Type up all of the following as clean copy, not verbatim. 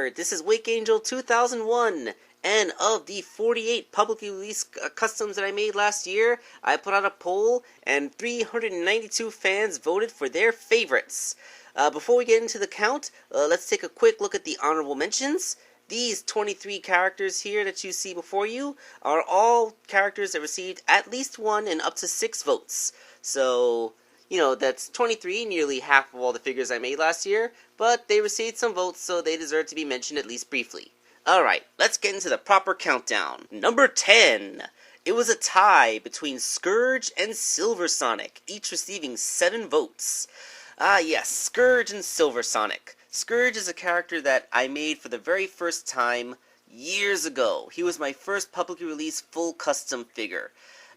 there! This is Wakeangel2K1, and of the 48 publicly released customs that I made last year, I put out a poll, and 392 fans voted for their favorites. Before we get into the count, let's take a quick look at the honorable mentions. These 23 characters here that you see before you are all characters that received at least 1 and up to 6 votes. So, you know, that's 23, nearly half of all the figures I made last year, but they received some votes, so they deserve to be mentioned at least briefly. Alright, let's get into the proper countdown. Number 10. It was a tie between Scourge and Silver Sonic, each receiving 7 votes. Ah yes, Scourge and Silver Sonic. Scourge is a character that I made for the very first time years ago. He was my first publicly released full custom figure.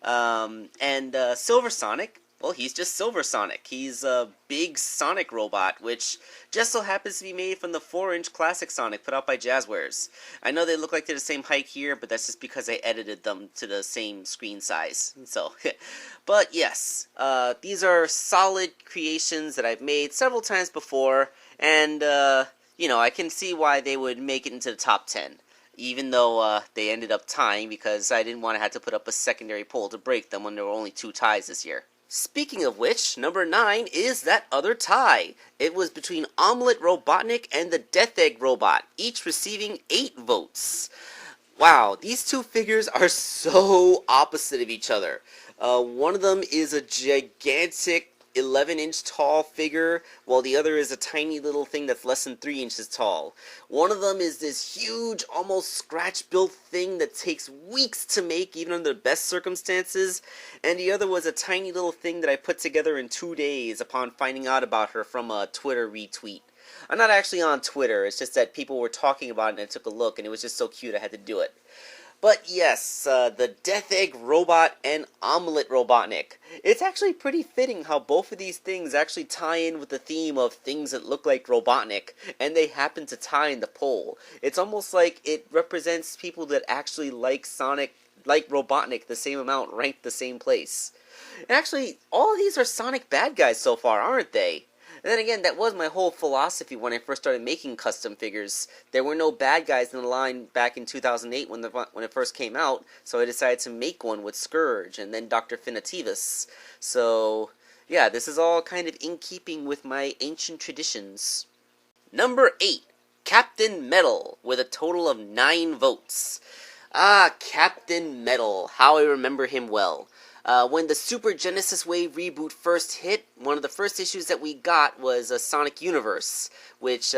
Silver Sonic, well, he's just Silver Sonic. He's a big Sonic robot, which just so happens to be made from the 4-inch classic Sonic put out by Jazzwares. I know they look like they're the same height here, but that's just because I edited them to the same screen size. So, but yes, these are solid creations that I've made several times before, and, you know, I can see why they would make it into the top 10. Even though they ended up tying because I didn't want to have to put up a secondary poll to break them when there were only 2 ties this year. Speaking of which, number 9 is that other tie. It was between Omelette Robotnik and the Death Egg Robot, each receiving 8 votes. Wow, these 2 figures are so opposite of each other. One of them is a gigantic 11-inch tall figure, while the other is a tiny little thing that's less than 3 inches tall. One of them is this huge, almost scratch-built thing that takes weeks to make, even under the best circumstances, and the other was a tiny little thing that I put together in 2 days upon finding out about her from a Twitter retweet. I'm not actually on Twitter, it's just that people were talking about it and I took a look, and it was just so cute I had to do it. But yes, the Death Egg Robot and Omelette Robotnik. It's actually pretty fitting how both of these things actually tie in with the theme of things that look like Robotnik, and they happen to tie in the poll. It's almost like it represents people that actually like Sonic, like Robotnik the same amount, ranked the same place. And actually, all of these are Sonic bad guys so far, aren't they? And then again, that was my whole philosophy when I first started making custom figures. There were no bad guys in the line back in 2008 when it first came out, so I decided to make one with Scourge and then Dr. Finitivus. So, yeah, this is all kind of in keeping with my ancient traditions. Number 8, Captain Metal, with a total of 9 votes. Ah, Captain Metal, how I remember him well. When the Super Genesis Wave reboot first hit, one of the first issues that we got was a Sonic Universe, which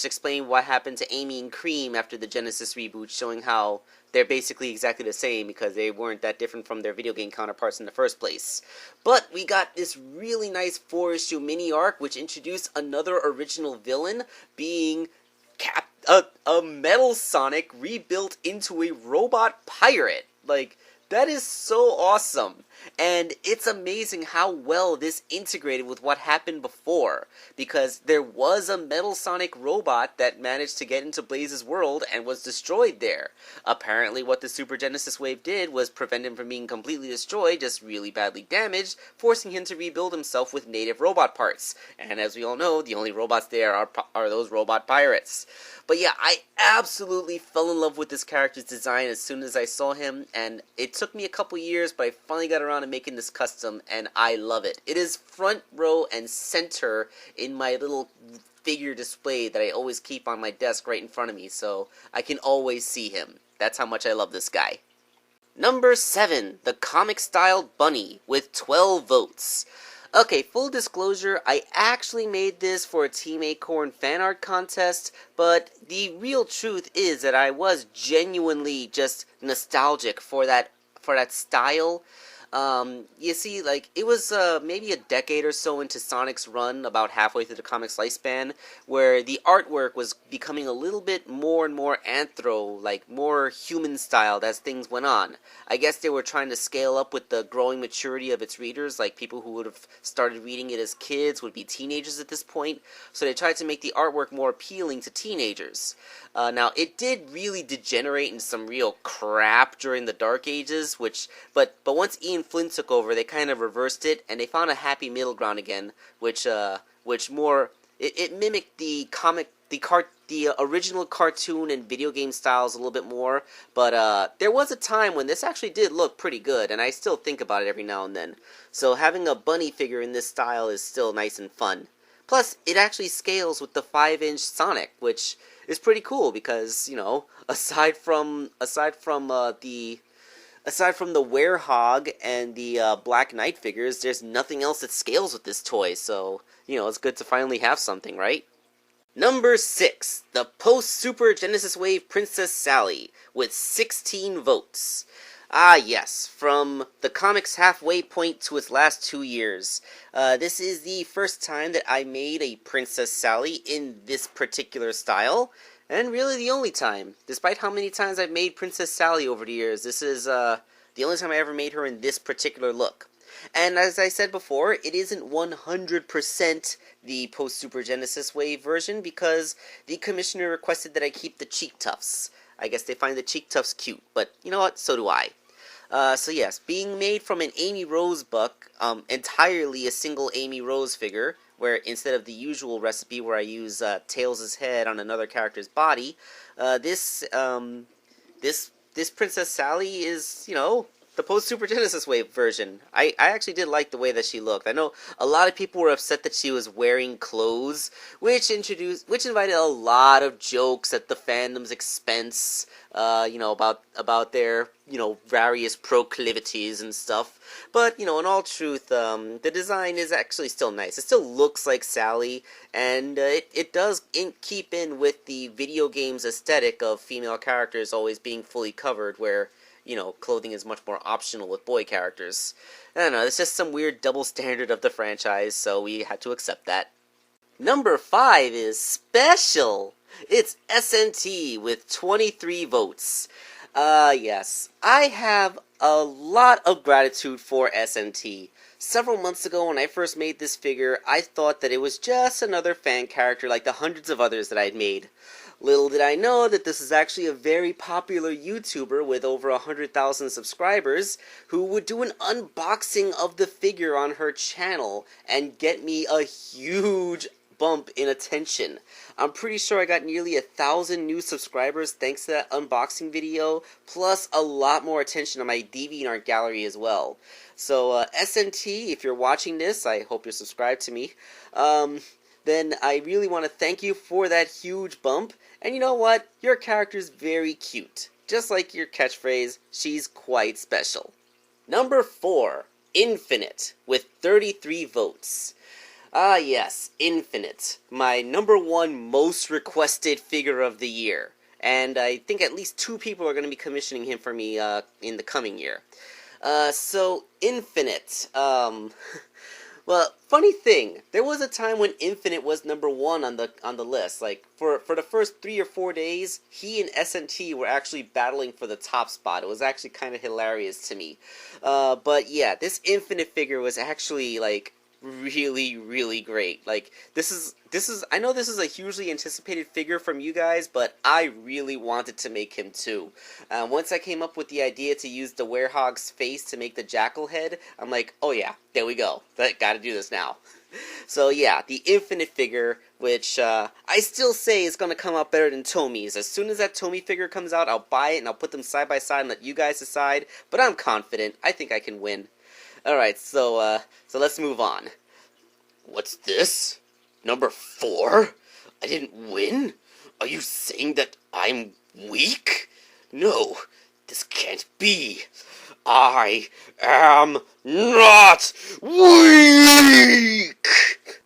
explained what happened to Amy and Cream after the Genesis reboot, showing how they're basically exactly the same because they weren't that different from their video game counterparts in the first place. But we got this really nice 4-issue mini arc which introduced another original villain, being a Metal Sonic rebuilt into a robot pirate. Like, that is so awesome, and it's amazing how well this integrated with what happened before, because there was a Metal Sonic robot that managed to get into Blaze's world and was destroyed there. Apparently what the Super Genesis Wave did was prevent him from being completely destroyed, just really badly damaged, forcing him to rebuild himself with native robot parts. And as we all know, the only robots there are those robot pirates. But yeah, I absolutely fell in love with this character's design as soon as I saw him, and it took me a couple years, but I finally got around to making this custom, and I love it. It is front row and center in my little figure display that I always keep on my desk right in front of me, so I can always see him. That's how much I love this guy. Number 7, the comic-styled bunny, with 12 votes. Okay, full disclosure, I actually made this for a Team Acorn fan art contest, but the real truth is that I was genuinely just nostalgic for that style. You see, like, it was maybe a decade or so into Sonic's run, about halfway through the comic's lifespan, where the artwork was becoming a little bit more and more like more human-styled as things went on. I guess they were trying to scale up with the growing maturity of its readers, like people who would have started reading it as kids would be teenagers at this point, so they tried to make the artwork more appealing to teenagers. Now, it did really degenerate into some real crap during the Dark Ages, but once Ian Flynn took over, they kind of reversed it, and they found a happy middle ground again, which mimicked the the original cartoon and video game styles a little bit more, but there was a time when this actually did look pretty good, and I still think about it every now and then. So having a bunny figure in this style is still nice and fun. Plus, it actually scales with the 5-inch Sonic, which is pretty cool because, you know, aside from the Werehog and the Black Knight figures, there's nothing else that scales with this toy, so, you know, it's good to finally have something, right? Number 6, the post-Super Genesis Wave Princess Sally, with 16 votes. Ah yes, from the comic's halfway point to its last 2 years. This is the first time that I made a Princess Sally in this particular style, and really the only time. Despite how many times I've made Princess Sally over the years, this is the only time I ever made her in this particular look. And as I said before, it isn't 100% the post-Super Genesis Wave version because the commissioner requested that I keep the cheek tufts. I guess they find the cheek tufts cute, but you know what, so do I. So yes, being made from an Amy Rose buck, entirely a single Amy Rose figure, where instead of the usual recipe where I use Tails' head on another character's body, this Princess Sally is, you know, the post-Super Genesis Wave version. I actually did like the way that she looked. I know a lot of people were upset that she was wearing clothes, which invited a lot of jokes at the fandom's expense, you know, about their, you know, various proclivities and stuff. But, you know, in all truth, the design is actually still nice. It still looks like Sally, and it does keep in with the video game's aesthetic of female characters always being fully covered, where, you know, clothing is much more optional with boy characters. I don't know, it's just some weird double standard of the franchise, so we had to accept that. Number 5 is Special! It's SNT with 23 votes. Yes, I have a lot of gratitude for SNT. Several months ago when I first made this figure, I thought that it was just another fan character like the hundreds of others that I'd made. Little did I know that this is actually a very popular YouTuber with over 100,000 subscribers who would do an unboxing of the figure on her channel and get me a huge bump in attention. I'm pretty sure I got nearly 1,000 new subscribers thanks to that unboxing video, plus a lot more attention on my DeviantArt gallery as well. So SNT, if you're watching this, I hope you're subscribed to me, then I really want to thank you for that huge bump. And you know what? Your character's very cute. Just like your catchphrase, she's quite special. Number 4, Infinite, with 33 votes. Ah yes, Infinite, my number 1 most requested figure of the year. And I think at least 2 people are going to be commissioning him for me in the coming year. So, Infinite, well, funny thing, there was a time when Infinite was number 1 on the list. Like, for the first 3 or 4 days, he and SNT were actually battling for the top spot. It was actually kind of hilarious to me. But yeah, this Infinite figure was actually, like, really, really great. Like, this is I know this is a hugely anticipated figure from you guys, but I really wanted to make him too. Once I came up with the idea to use the Werehog's face to make the jackal head, I'm like, oh yeah, there we go. Gotta do this now. So yeah, the Infinite figure, which I still say is gonna come out better than Tommy's. As soon as that Tommy figure comes out, I'll buy it and I'll put them side by side and let you guys decide, but I'm confident. I think I can win. Alright, so let's move on. What's this? Number 4? I didn't win? Are you saying that I'm weak? No, this can't be. I am not weak!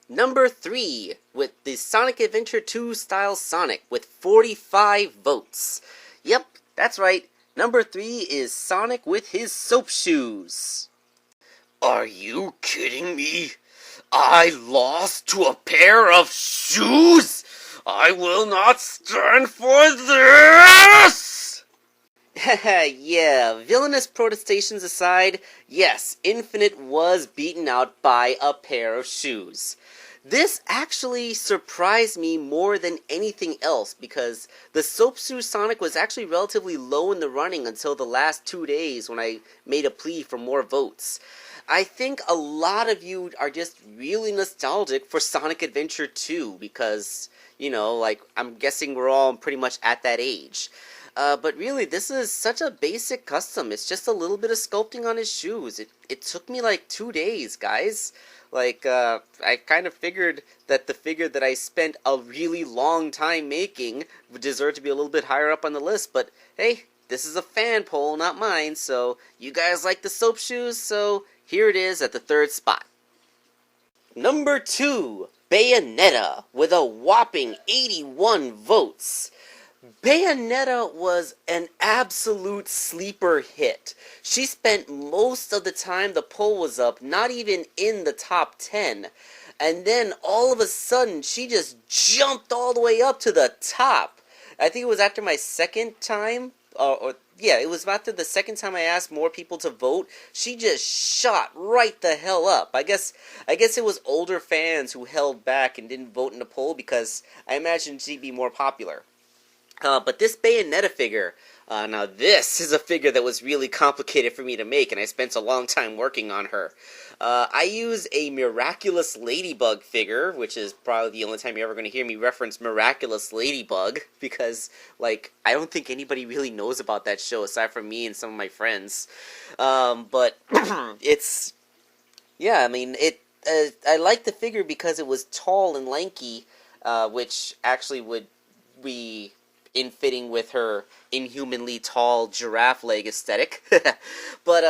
Number 3, with the Sonic Adventure 2 style Sonic, with 45 votes. Yep, that's right. Number 3 is Sonic with his soap shoes. Are you kidding me? I lost to a pair of shoes? I will not stand for this! Yeah, villainous protestations aside, yes, Infinite was beaten out by a pair of shoes. This actually surprised me more than anything else because the Soap Shoe Sonic was actually relatively low in the running until the last 2 days when I made a plea for more votes. I think a lot of you are just really nostalgic for Sonic Adventure 2 because, like, I'm guessing we're all pretty much at that age. But really, this is such a basic custom. It's just a little bit of sculpting on his shoes. It took me like 2 days, guys. Like, I kind of figured that the figure that I spent a really long time making would deserve to be a little bit higher up on the list, but hey, this is a fan poll, not mine, so you guys like the soap shoes, so here it is at the 3rd spot. Number 2, Bayonetta, with a whopping 81 votes. Bayonetta was an absolute sleeper hit. She spent most of the time the poll was up, not even in the top 10. And then all of a sudden, she just jumped all the way up to the top. I think it was after my second time, it was after the second time I asked more people to vote. She just shot right the hell up. I guess it was older fans who held back and didn't vote in the poll because I imagined she'd be more popular. But this Bayonetta figure, now this is a figure that was really complicated for me to make, and I spent a long time working on her. I use a Miraculous Ladybug figure, which is probably the only time you're ever going to hear me reference Miraculous Ladybug, because, like, I don't think anybody really knows about that show aside from me and some of my friends. But it's, yeah, I mean, I like the figure because it was tall and lanky, which actually would be in fitting with her inhumanly tall giraffe leg aesthetic. But,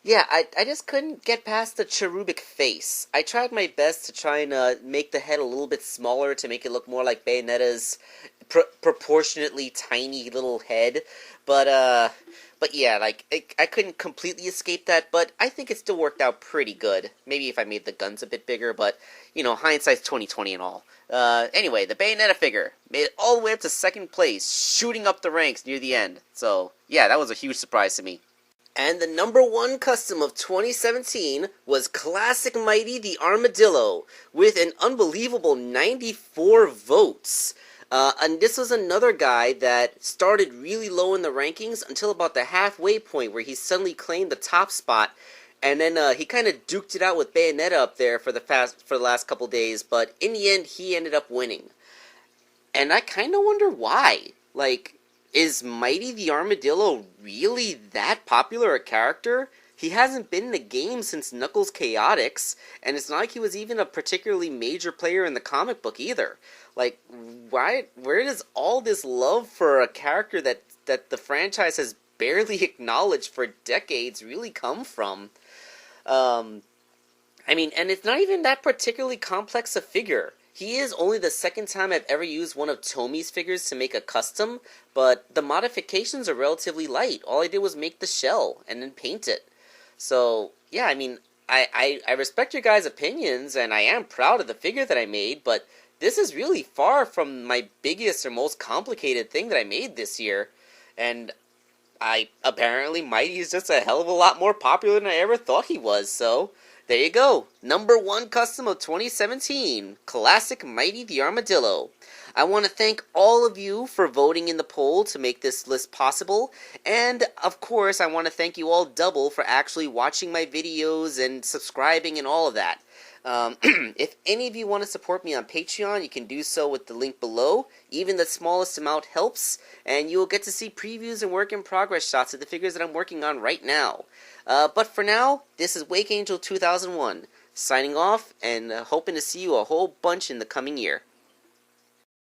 yeah, I just couldn't get past the cherubic face. I tried my best to try and make the head a little bit smaller to make it look more like Bayonetta's proportionately tiny little head. But yeah, like, I couldn't completely escape that, but I think it still worked out pretty good. Maybe if I made the guns a bit bigger, but, hindsight's 20/20 and all. Anyway, the Bayonetta figure made it all the way up to 2nd place, shooting up the ranks near the end. So, yeah, that was a huge surprise to me. And the number 1 custom of 2017 was Classic Mighty the Armadillo, with an unbelievable 94 votes. And this was another guy that started really low in the rankings until about the halfway point where he suddenly claimed the top spot. And then he kind of duked it out with Bayonetta up there for the last couple days, but in the end he ended up winning. And I kind of wonder why. Like, is Mighty the Armadillo really that popular a character? He hasn't been in the game since Knuckles Chaotix, and it's not like he was even a particularly major player in the comic book either. Like, where does all this love for a character that the franchise has barely acknowledged for decades really come from? I mean, and it's not even that particularly complex a figure. He is only the 2nd time I've ever used one of Tomi's figures to make a custom, but the modifications are relatively light. All I did was make the shell and then paint it. So, yeah, I mean, I respect your guys' opinions, and I am proud of the figure that I made, but this is really far from my biggest or most complicated thing that I made this year. And apparently Mighty is just a hell of a lot more popular than I ever thought he was, so there you go. Number 1 custom of 2017, Classic Mighty the Armadillo. I want to thank all of you for voting in the poll to make this list possible, and of course I want to thank you all double for actually watching my videos and subscribing and all of that. If any of you want to support me on Patreon, you can do so with the link below. Even the smallest amount helps, and you will get to see previews and work in progress shots of the figures that I'm working on right now. But for now, this is Wakeangel2K1 signing off, and hoping to see you a whole bunch in the coming year.